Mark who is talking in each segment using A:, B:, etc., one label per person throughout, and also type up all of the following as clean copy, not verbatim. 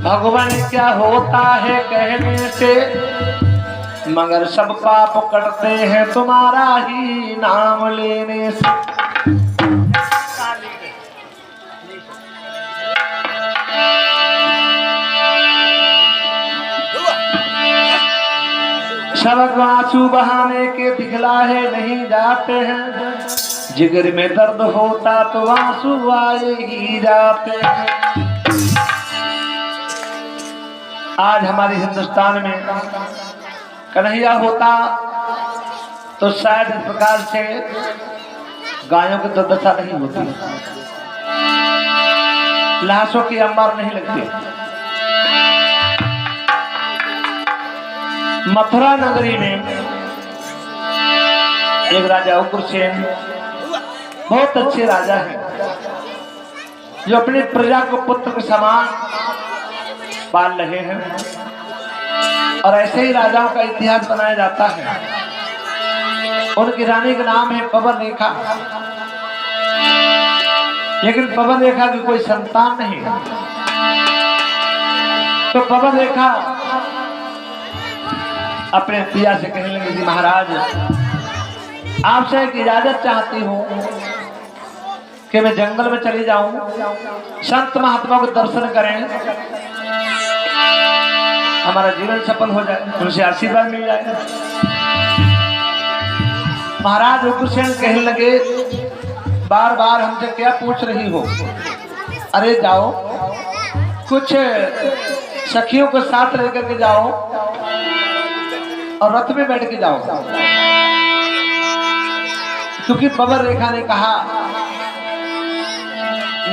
A: भगवान क्या होता है कहने से, मगर सब पाप कटते हैं तुम्हारा ही नाम लेने से। शब्द आंसू बहाने के दिखलाए नहीं जाते हैं, जिगर में दर्द होता तो आंसू आए ही जाते हैं। आज हमारे हिंदुस्तान में कन्हैया होता तो शायद इस प्रकार से गायों की दुर्दशा नहीं होती, लाशों की अंबार नहीं लगती। मथुरा नगरी में एक राजा उग्रसेन बहुत अच्छे राजा हैं, जो अपनी प्रजा को पुत्र के समान पाल रहे हैं, और ऐसे ही राजाओं का इतिहास बनाया जाता है। उनकी रानी का नाम है पवन रेखा, लेकिन पवन रेखा की कोई संतान नहीं। तो पवन रेखा अपने पिया से कहने लगी थी, महाराज आपसे एक इजाजत चाहती हूँ कि मैं जंगल में चली जाऊं, संत महात्मा को दर्शन करें, हमारा जीवन सफल हो जाए, उनसे आशीर्वाद मिल जाए। महाराज उग्रसेन कहने लगे, बार बार हमसे क्या पूछ रही हो? अरे जाओ, कुछ सखियों को साथ लेकर के जाओ और रथ में बैठ के जाओ। क्योंकि पवन रेखा ने कहा,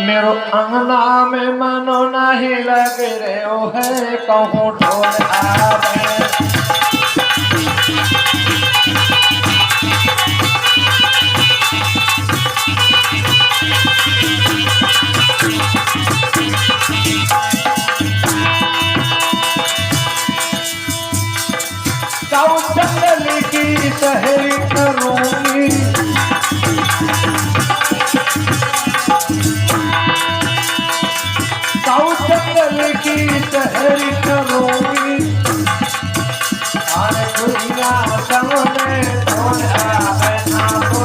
A: मेरो अंगना में मनो नहीं लगे रे ओ है, कहूँ ढोल आवे। गाँव जंगल की सहेली करूंगी, जंगल की सहरी करूंगी, आने दुनिया सामने कौन आवे ना तो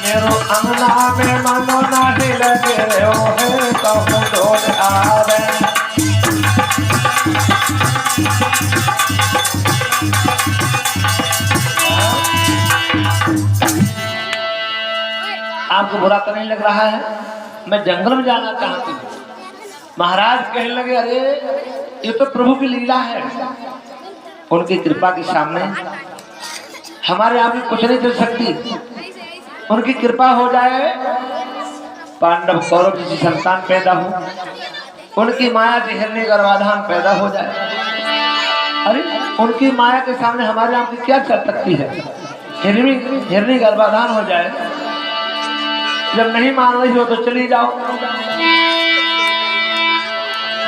A: मेरो अंगना में मनो नहीं लगे हो है, कहूँ ढोल आवे। आपको बुरा तो नहीं लग रहा है? मैं जंगल में जाना चाहती हूँ। महाराज कहने लगे, अरे ये तो प्रभु की लीला है, उनकी कृपा के सामने हमारे यहाँ भी कुछ नहीं चल सकती। उनकी कृपा हो जाए, पांडव कौरव जैसी संतान पैदा हो, उनकी माया से हिरण्य गर्भाधान पैदा हो जाए। अरे उनकी माया के सामने हमारे यहाँ की क्या चल सकती है? हिरण्य गर्भाधान हो जाए। जब नहीं मान रही हो तो चली जाओ।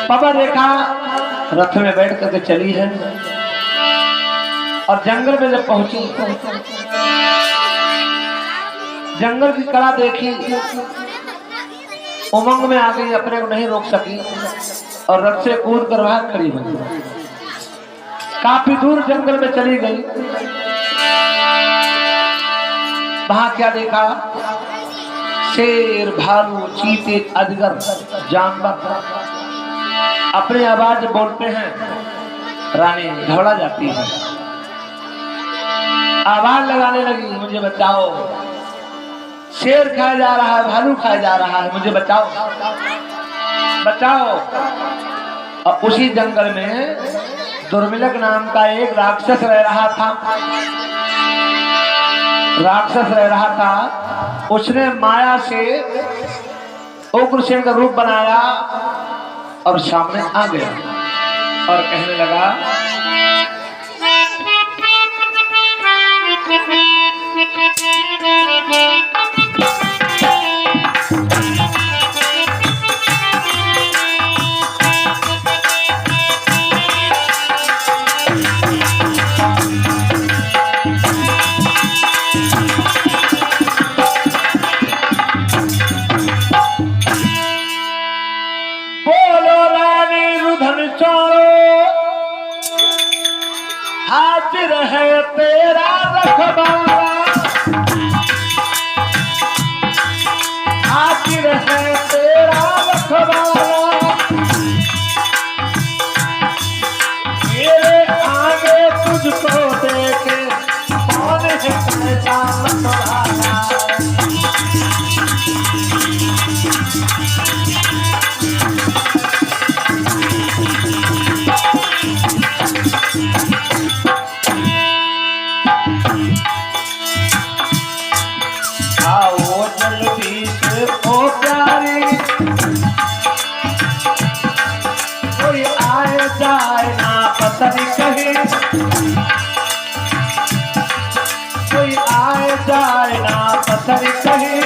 A: पवन रेखा रथ में बैठ करके चली है, और जंगल में जब पहुंची, जंगल की कला देखी, उमंग में आ गई, अपने को नहीं रोक सकी और रथ से कूद कर बाहर खड़ी हुई। काफी दूर जंगल में चली गई। वहां क्या देखा? शेर, भालू, चीते, अजगर, जानवर अपने आवाज बोलते हैं। रानी घबरा जाती है, आवाज लगाने लगी, मुझे बचाओ, शेर खाया जा रहा है, भालू खाया जा रहा है, मुझे बचाओ बचाओ। और उसी जंगल में दुर्मिलक नाम का एक राक्षस रह रहा था। उसने माया से उग्रसेन का रूप बनाया और सामने आ गया और कहने लगा, हाजिर है तेरा रखवाला, हाजिर है तेरा रखवाला, मेरे आगे तुझको देखे कौन है पहचान वाला। आओ जल्दी से ओ प्यारी, कोई आए जाए ना पता नहीं कहीं, कोई आए जाए ना पता नहीं कहीं,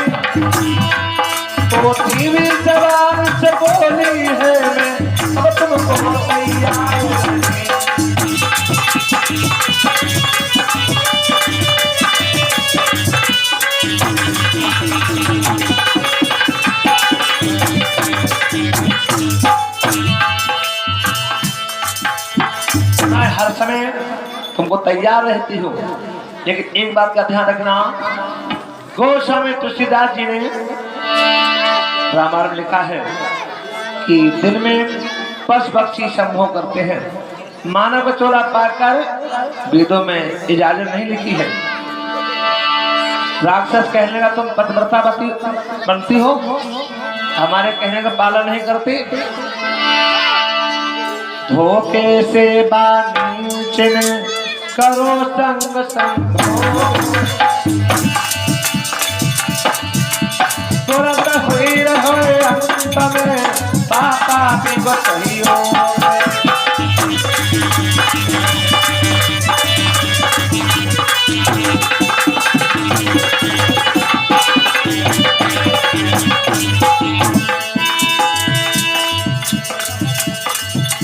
A: तो धीमी जबान से बोली है मैं अब तुमको तैयार नहीं। मैं हर समय तुमको तैयार रहती हूँ, लेकिन एक बात का ध्यान रखना, गोस्वामी तुलसीदास जी ने रामायण में लिखा है कि दिन में पशु पक्षी संभोग करते हैं, मानव को चोला पाकर वेदों में इजाजत नहीं लिखी है। राक्षस कहने का तुम पतिव्रता बनती हो, हमारे कहने का पालन नहीं करती, धोखे से बानी चिन करो संग संग, तुरंत हुई रहो अंत में पापा भी बतइयो।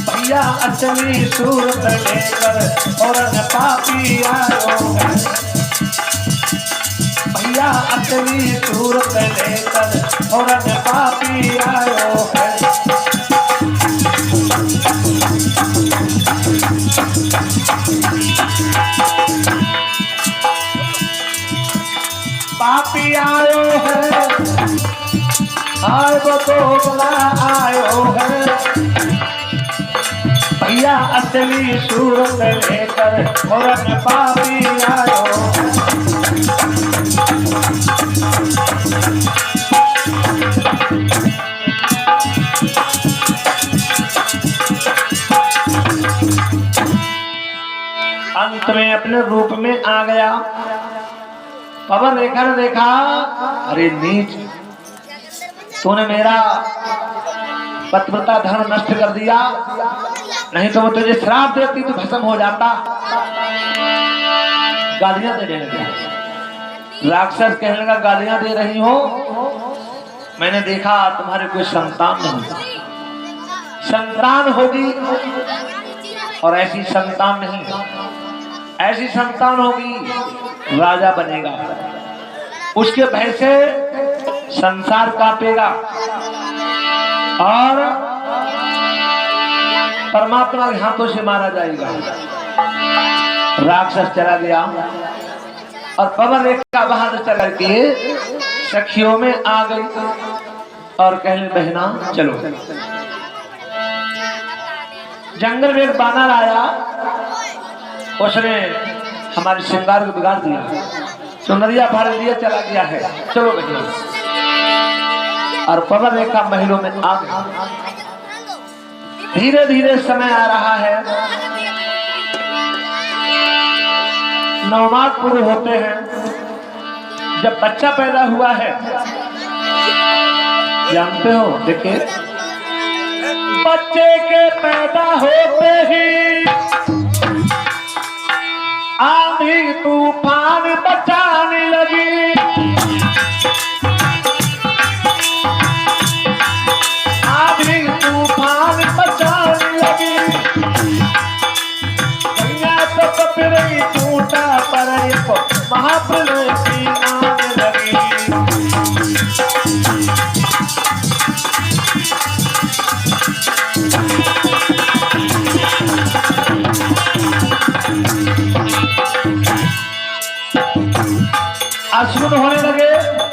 A: भैया असली सूरत लेकर और न पापी आयो है, भैया असली सूरत लेकर और न पापी आयो है। पापी आयो है, आए वो तो बला आयो है, भैया असली सूरत लेकर और न पापी आयो है। अंत में अपने रूप में आ गया। पवन रेखा ने देखा, अरे नीच, तूने मेरा पतिव्रता धर्म नष्ट कर दिया, नहीं तो वो तुझे श्राप देती तो भस्म हो जाता। गालियां दे रहे थे, राक्षस कहने लगा गालियां दे रही हो, मैंने देखा तुम्हारे कोई संतान नहीं, संतान होगी और ऐसी संतान नहीं, ऐसी संतान होगी राजा बनेगा, उसके भय से संसार कांपेगा और परमात्मा के हाथों से मारा जाएगा। राक्षस चला गया और पवन रेखा वहां से चल के सखियों में आ गई और कहने बहना चलो। जंगल में एक बानर आया, उसने हमारे श्रृंगार को बिगाड़ दिया, सुंदरिया फाड़ लिया, चला गया है, चलो बहना। और पवन रेखा महलों में आ गई। धीरे धीरे समय आ रहा है, 9 मास पूरे होते हैं। जब बच्चा पैदा हुआ है, जानते हो, देखिए बच्चे के पैदा होते ही आंधी तूफान बचाने लगी, आंधी तूफान बचाने लगी, भैया तो फिर टूटा पर महाप्रलय की आने लगी। अश्विन होने लगे